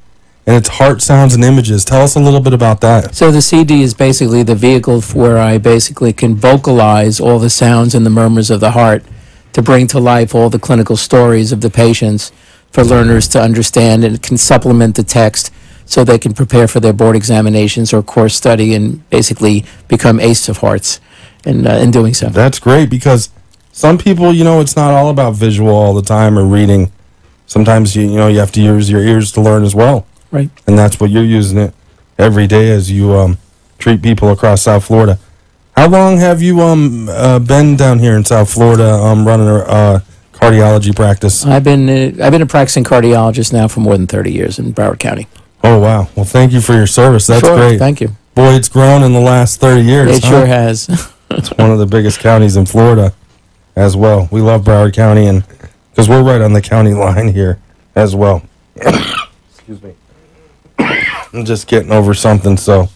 and it's Heart Sounds and Images. Tell us a little bit about that. So the CD is basically the vehicle where I basically can vocalize all the sounds and the murmurs of the heart to bring to life all the clinical stories of the patients for learners to understand, and it can supplement the text so they can prepare for their board examinations or course study and basically become ace of hearts in doing so. That's great, because some people, it's not all about visual all the time or reading. Sometimes, you have to use your ears to learn as well. Right. And that's what you're using it every day as you treat people across South Florida. How long have you been down here in South Florida running a cardiology practice? I've been a practicing cardiologist now for more than 30 years in Broward County. Oh, wow. Well, thank you for your service. That's Sure, great. thank you. Boy, it's grown in the last 30 years. It sure has. It's one of the biggest counties in Florida as well. We love Broward County, and because we're right on the county line here as well. Excuse me. I'm just getting over something, so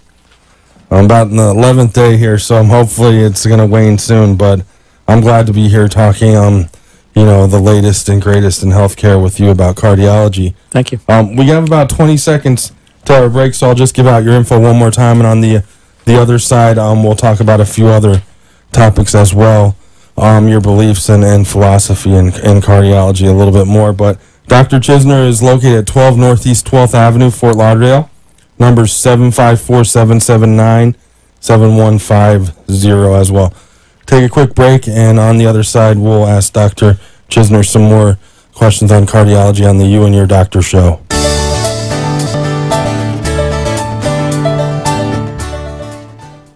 I'm about in the 11th day here, so hopefully it's going to wane soon, but I'm glad to be here talking, the latest and greatest in healthcare with you about cardiology. Thank you. We have about 20 seconds to our break, so I'll just give out your info one more time, and on the other side, we'll talk about a few other topics as well, your beliefs and philosophy and cardiology a little bit more. But Dr. Chisner is located at 12 Northeast 12th Avenue, Fort Lauderdale. Number 754-779-7150 as well. Take a quick break, and on the other side, we'll ask Dr. Chisner some more questions on cardiology on the You and Your Doctor show.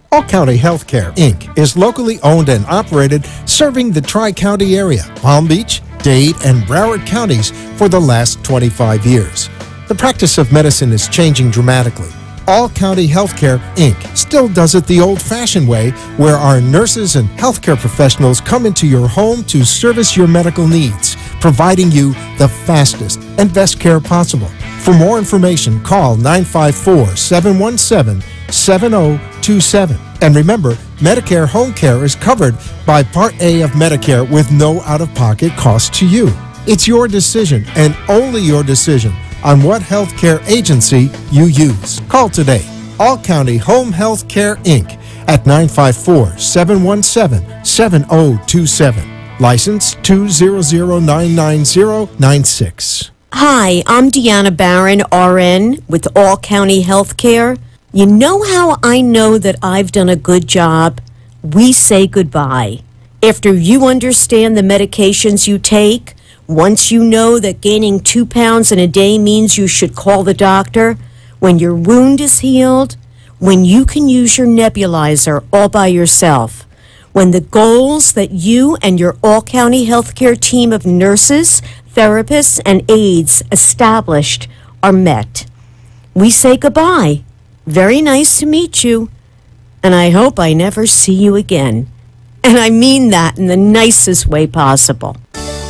All County Healthcare, Inc. is locally owned and operated, serving the Tri-County area, Palm Beach, Dade, and Broward counties for the last 25 years. The practice of medicine is changing dramatically. All County Healthcare, Inc. still does it the old-fashioned way, where our nurses and healthcare professionals come into your home to service your medical needs, providing you the fastest and best care possible. For more information, call 954-717-7027. And remember, Medicare Home Care is covered by Part A of Medicare with no out-of-pocket cost to you. It's your decision, and only your decision, on what healthcare agency you use. Call today. All County Home Health Care, Inc. at 954-717-7027. License 200999096. Hi, I'm Deanna Barron, RN, with All County Healthcare. You know how I know that I've done a good job? We say goodbye. After you understand the medications you take, once you know that gaining 2 pounds in a day means you should call the doctor, when your wound is healed, when you can use your nebulizer all by yourself, when the goals that you and your All County Healthcare team of nurses, therapists, and aides established are met. We say goodbye. Very nice to meet you, and I hope I never see you again. And I mean that in the nicest way possible.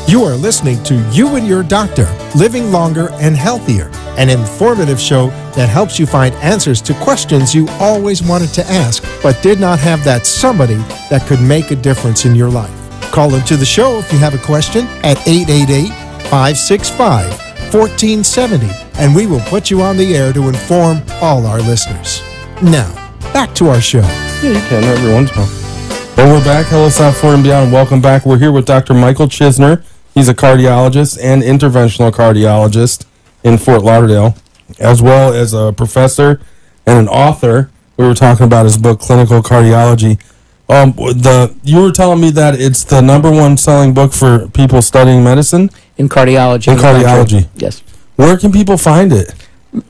You are listening to You and Your Doctor, Living Longer and Healthier, an informative show that helps you find answers to questions you always wanted to ask, but did not have that somebody that could make a difference in your life. Call into the show if you have a question at 888-565-1470, and we will put you on the air to inform all our listeners. Now, back to our show. Yeah, you can every once in a while. Well, we're back. Hello, South Florida and beyond. Welcome back. We're here with Dr. Michael Chisner. He's a cardiologist and interventional cardiologist in Fort Lauderdale, as well as a professor and an author. We were talking about his book, Clinical Cardiology. You were telling me that it's the #1 selling book for people studying medicine? In cardiology. In cardiology. Yes. Where can people find it?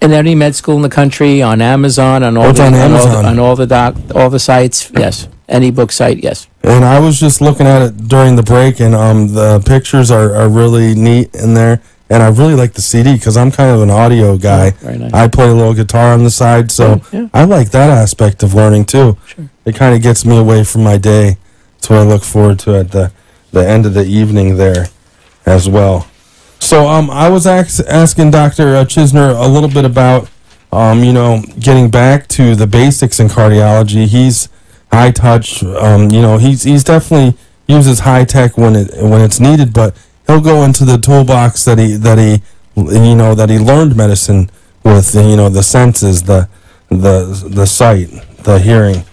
In any med school in the country, on Amazon, on all the sites, yes. Any book site, yes. And I was just looking at it during the break, and the pictures are really neat in there. And I really like the CD because I'm kind of an audio guy. Oh, very nice. I play a little guitar on the side, so I like that aspect of learning too. Sure. It kind of gets me away from my day. That's what I look forward to at the end of the evening there as well. So I was asking Dr. Chisner a little bit about, getting back to the basics in cardiology. He's high touch. He's definitely uses high tech when it's needed, but he'll go into the toolbox that he learned medicine with. The senses, the sight, the hearing,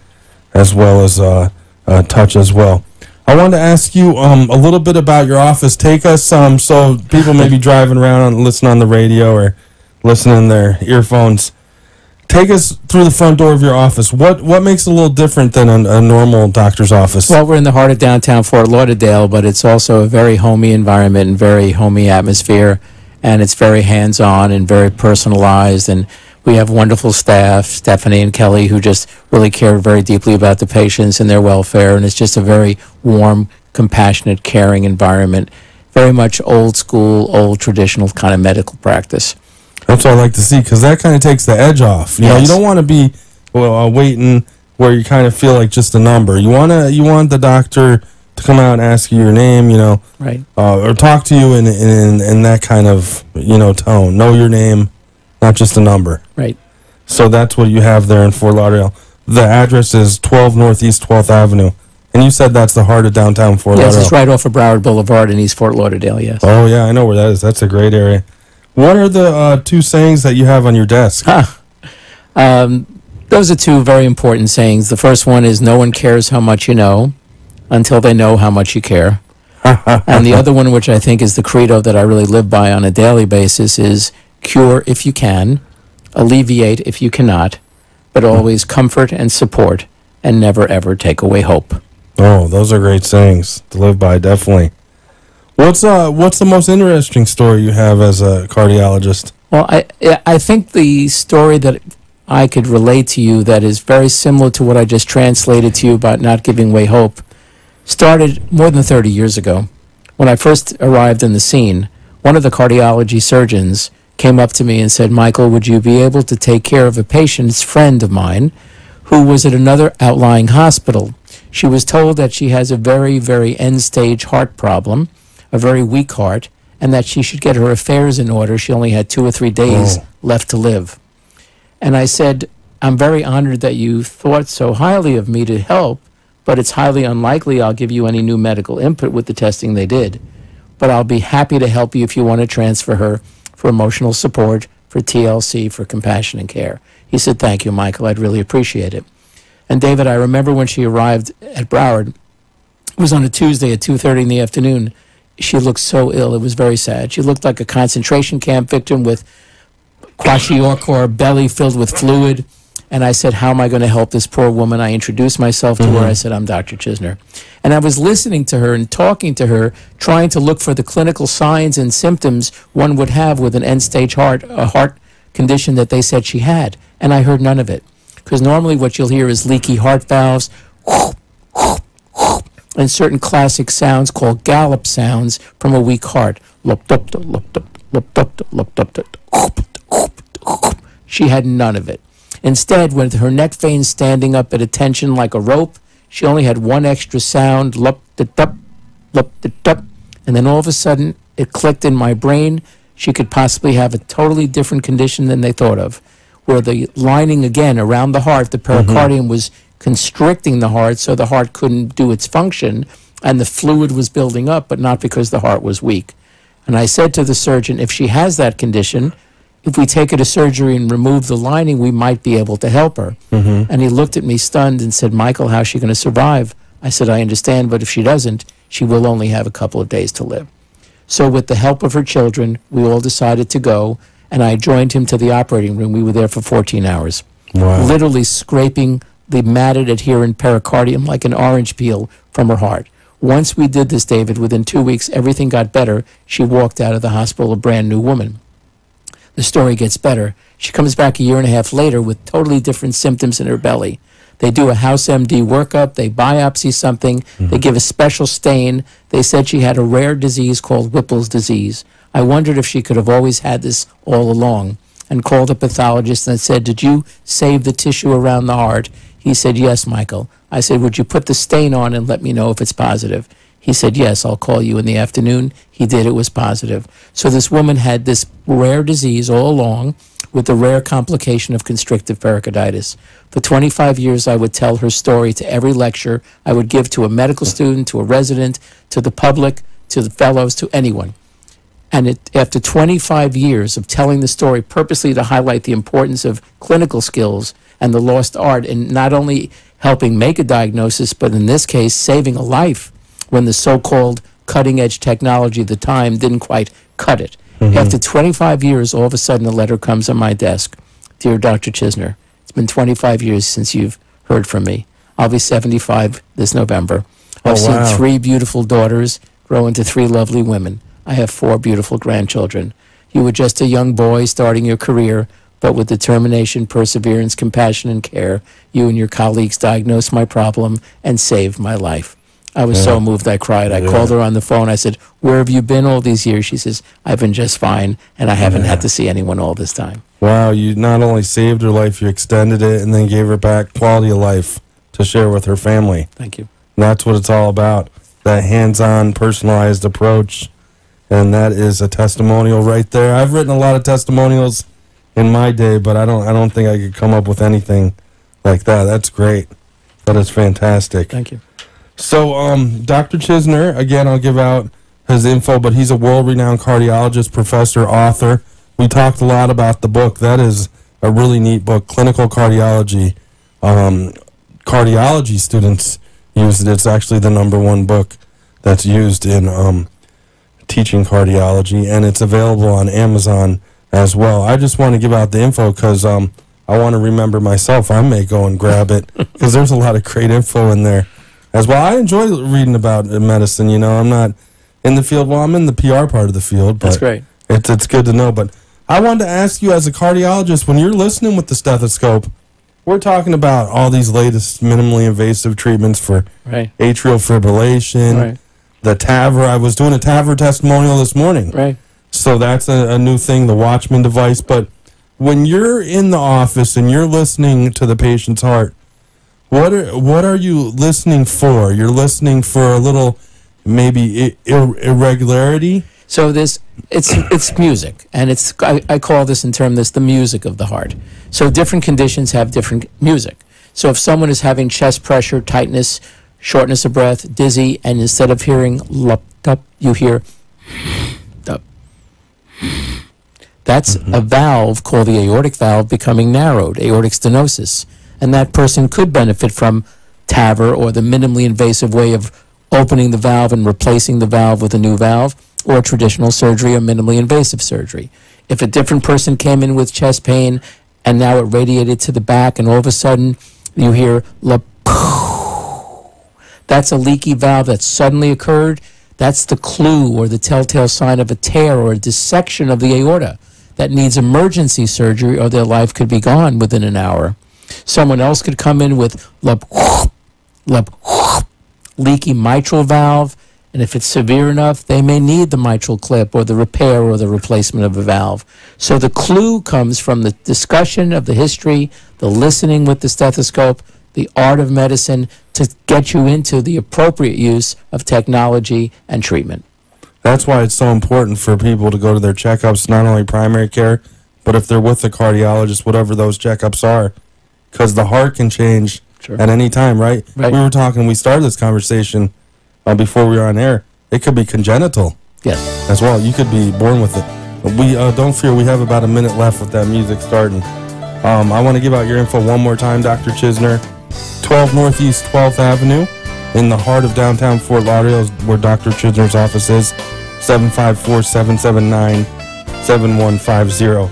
as well as touch as well. I wanted to ask you a little bit about your office. Take us so people may be driving around and listening on the radio or listening in their earphones. Take us through the front door of your office. What makes it a little different than a normal doctor's office? Well, we're in the heart of downtown Fort Lauderdale, but it's also a very homey environment and very homey atmosphere, and it's very hands-on and very personalized. And We have wonderful staff, Stephanie and Kelly, who just really care very deeply about the patients and their welfare. And it's just a very warm, compassionate, caring environment. Very much old school, old traditional kind of medical practice. That's what I like to see, because that kind of takes the edge off. You know, you don't want to be waiting where you kind of feel like just a number. You want the doctor to come out and ask you your name, you know, right, or talk to you in that kind of, you know, tone. Know your name, not just a number. Right. So that's what you have there in Fort Lauderdale. The address is 12 Northeast 12th Avenue. And you said that's the heart of downtown Fort Lauderdale. Yes, it's right off of Broward Boulevard in East Fort Lauderdale, yes. Oh, yeah, I know where that is. That's a great area. What are the two sayings that you have on your desk? Those are two very important sayings. The first one is, no one cares how much you know until they know how much you care. And the other one, which I think is the credo that I really live by on a daily basis, is cure if you can, alleviate if you cannot, but always comfort and support, and never, ever take away hope. Oh, those are great sayings to live by, definitely. What's the most interesting story you have as a cardiologist? Well, I think the story that I could relate to you that is very similar to what I just translated to you about not giving away hope started more than 30 years ago. When I first arrived in the scene, one of the cardiology surgeons came up to me and said, Michael, would you be able to take care of a patient's friend of mine who was at another outlying hospital? She was told that she has a very, very end-stage heart problem, a very weak heart, and that she should get her affairs in order. She only had 2 or 3 days left to live. And I said, I'm very honored that you thought so highly of me to help, but it's highly unlikely I'll give you any new medical input with the testing they did. But I'll be happy to help you if you want to transfer her for emotional support, for TLC, for compassion and care. He said, thank you, Michael. I'd really appreciate it. And David, I remember when she arrived at Broward, it was on a Tuesday at 2:30 in the afternoon. She looked so ill. It was very sad. She looked like a concentration camp victim with kwashiorkor, belly filled with fluid. And I said, how am I going to help this poor woman? I introduced myself to her. I said, I'm Dr. Chisner. And I was listening to her and talking to her, trying to look for the clinical signs and symptoms one would have with an end-stage heart, a heart condition that they said she had. And I heard none of it. Because normally what you'll hear is leaky heart valves, and certain classic sounds called gallop sounds from a weak heart. She had none of it. Instead, with her neck veins standing up at attention like a rope, she only had one extra sound, and then all of a sudden it clicked in my brain. She could possibly have a totally different condition than they thought of, where the lining again around the heart, the pericardium was constricting the heart so the heart couldn't do its function, and the fluid was building up, but not because the heart was weak. And I said to the surgeon, if she has that condition, if we take her to surgery and remove the lining, we might be able to help her. And he looked at me stunned and said, Michael, how's she going to survive? I said, I understand, but if she doesn't, she will only have a couple of days to live. So with the help of her children, we all decided to go, and I joined him to the operating room. We were there for 14 hours, literally scraping the matted adherent pericardium like an orange peel from her heart. Once we did this, David, within 2 weeks, everything got better. She walked out of the hospital a brand new woman. The story gets better. She comes back a year and a half later with totally different symptoms in her belly. They do a house MD workup. They biopsy something. They give a special stain. They said she had a rare disease called Whipple's disease. I wondered if she could have always had this all along, and called a pathologist and said, did you save the tissue around the heart? He said, yes, Michael. I said, would you put the stain on and let me know if it's positive? He said, yes, I'll call you in the afternoon. He did. It was positive. So this woman had this rare disease all along with the rare complication of constrictive pericarditis. For 25 years, I would tell her story to every lecture I would give to a medical student, to a resident, to the public, to the fellows, to anyone. And after 25 years of telling the story purposely to highlight the importance of clinical skills and the lost art in not only helping make a diagnosis, but in this case, saving a life when the so-called cutting-edge technology at the time didn't quite cut it. After 25 years, all of a sudden a letter comes on my desk. Dear Dr. Chisner, it's been 25 years since you've heard from me. I'll be 75 this November. I've seen 3 beautiful daughters grow into 3 lovely women. I have 4 beautiful grandchildren. You were just a young boy starting your career, but with determination, perseverance, compassion, and care, you and your colleagues diagnosed my problem and saved my life. I was so moved I cried. I called her on the phone. I said, where have you been all these years? She says, I've been just fine, and I haven't had to see anyone all this time. Wow, you not only saved her life, you extended it and then gave her back quality of life to share with her family. Thank you. And that's what it's all about, that hands-on, personalized approach. And that is a testimonial right there. I've written a lot of testimonials in my day, but I don't think I could come up with anything like that. That's great. That is fantastic. Thank you. So, Dr. Chisner, again, I'll give out his info, but he's a world-renowned cardiologist, professor, author. We talked a lot about the book. That is a really neat book, Clinical Cardiology. Cardiology students use it. It's actually the #1 book that's used in teaching cardiology, and it's available on Amazon as well. I just want to give out the info because I want to remember myself. I may go and grab it because there's a lot of great info in there as well. I enjoy reading about medicine. You know, I'm not in the field. Well, I'm in the PR part of the field, but That's great. It's good to know. But I wanted to ask you, as a cardiologist, when you're listening with the stethoscope, we're talking about all these latest minimally invasive treatments for atrial fibrillation, the TAVR. I was doing a TAVR testimonial this morning. Right. So that's a new thing, the Watchman device. But when you're in the office and you're listening to the patient's heart, what are you listening for? You're listening for a little maybe irregularity? So it's music, and I call this the music of the heart. So different conditions have different music. So if someone is having chest pressure, tightness, shortness of breath, dizzy, and instead of hearing lup dup, you hear dup. That's a valve called the aortic valve becoming narrowed, aortic stenosis, and that person could benefit from TAVR or the minimally invasive way of opening the valve and replacing the valve with a new valve, or traditional surgery or minimally invasive surgery. If a different person came in with chest pain and now it radiated to the back and all of a sudden you hear that's a leaky valve that suddenly occurred. That's the clue or the telltale sign of a tear or a dissection of the aorta that needs emergency surgery, or their life could be gone within an hour. Someone else could come in with leaky mitral valve, and if it's severe enough, they may need the mitral clip or the repair or the replacement of a valve. So the clue comes from the discussion of the history, the listening with the stethoscope, the art of medicine to get you into the appropriate use of technology and treatment. That's why it's so important for people to go to their checkups, not only primary care, but if they're with a cardiologist, whatever those checkups are, because the heart can change at any time, right? We were talking, we started this conversation before we were on air. It could be congenital. Yes. As well. You could be born with it. We don't fear, we have about a minute left with that music starting. I want to give out your info one more time, Dr. Chisner. 12 Northeast 12th Avenue in the heart of downtown Fort Lauderdale is where Dr. Chisner's office is. 754-779-7150.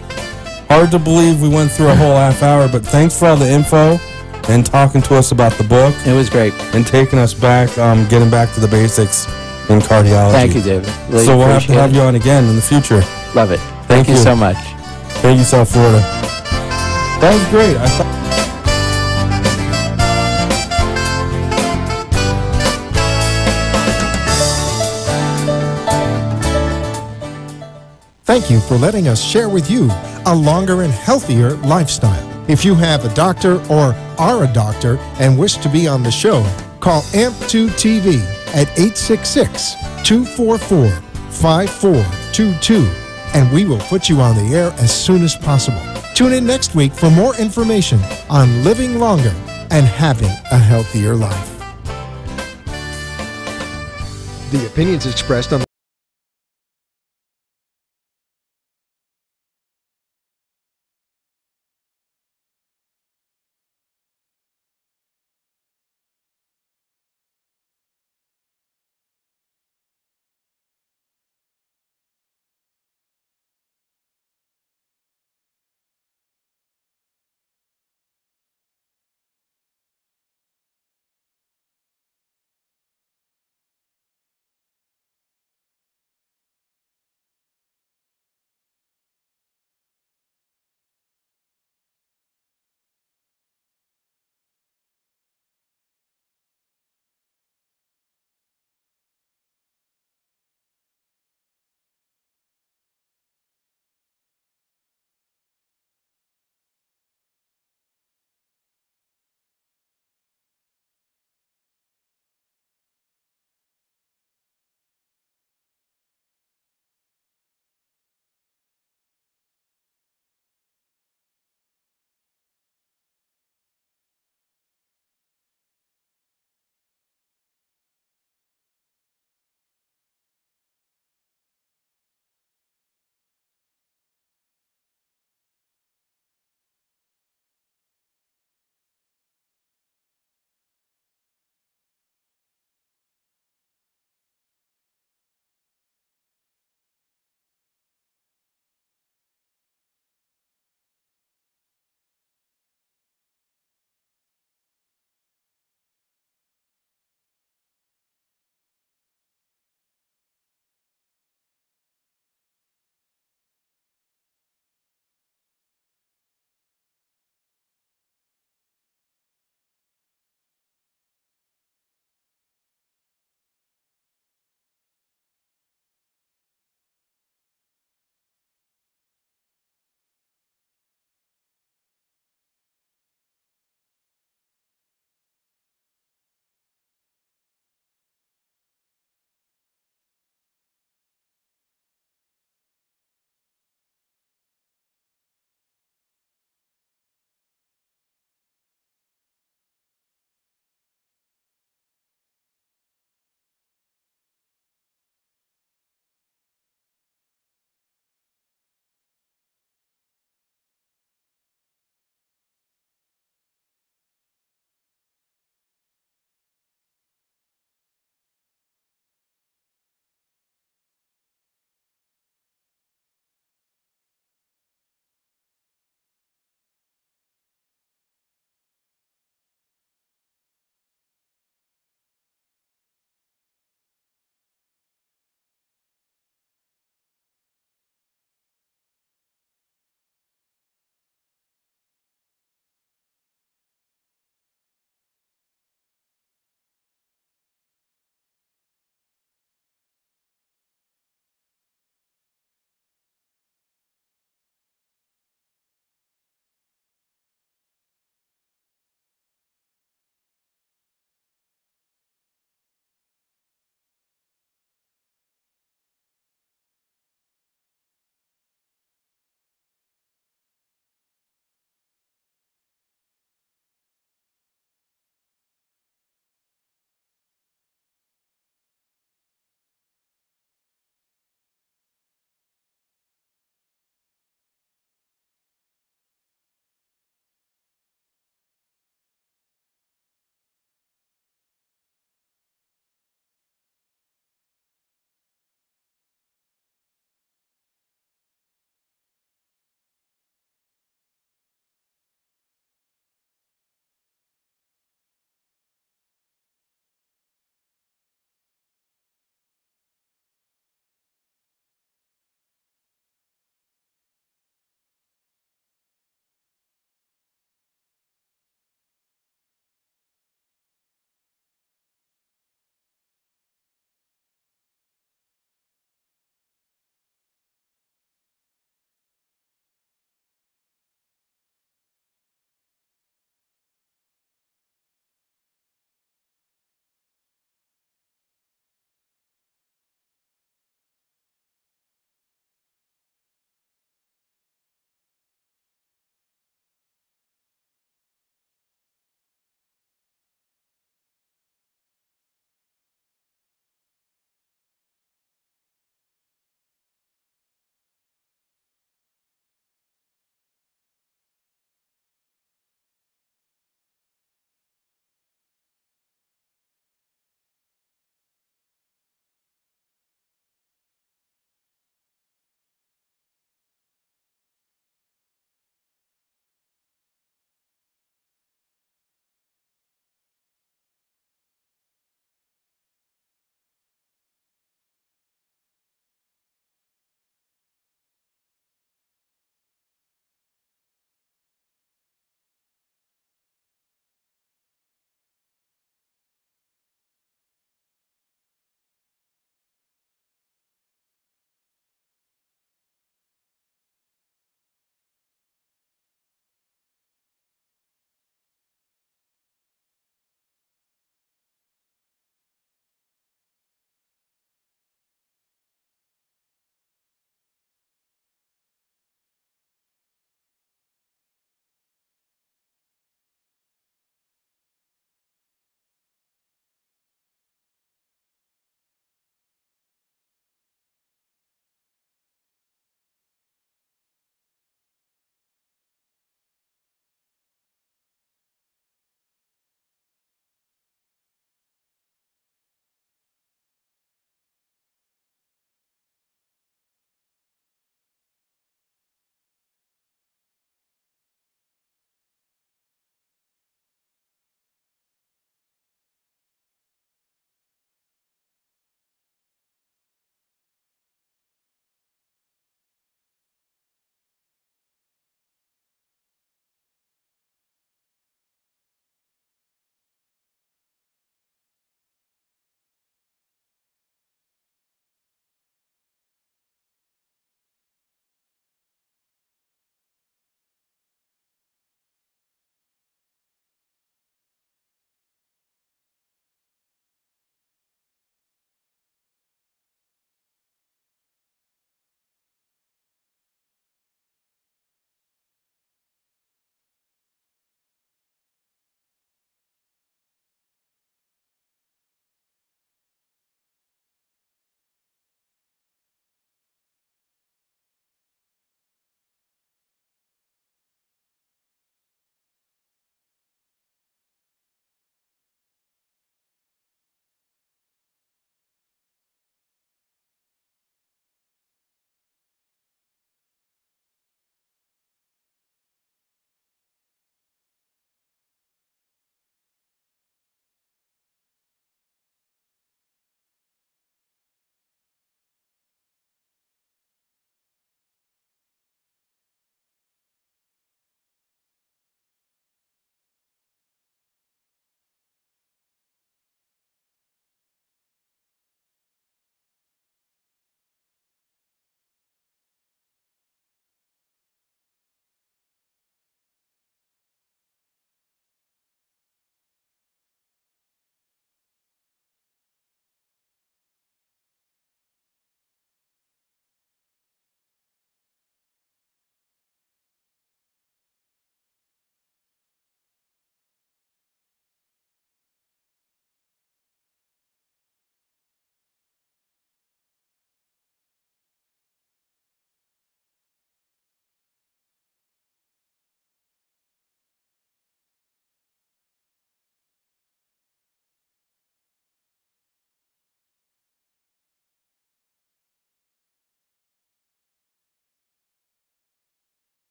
Hard to believe we went through a whole half hour, but thanks for all the info and talking to us about the book. It was great. And taking us back, getting back to the basics in cardiology. Thank you, David. Really so we'll have to have you on again in the future. Love it. Thank you so much. Thank you, South Florida. That was great. Thank you for letting us share with you a longer and healthier lifestyle. If you have a doctor or are a doctor and wish to be on the show, call AMP2TV at 866-244-5422, and we will put you on the air as soon as possible. Tune in next week for more information on living longer and having a healthier life. The opinions expressed on the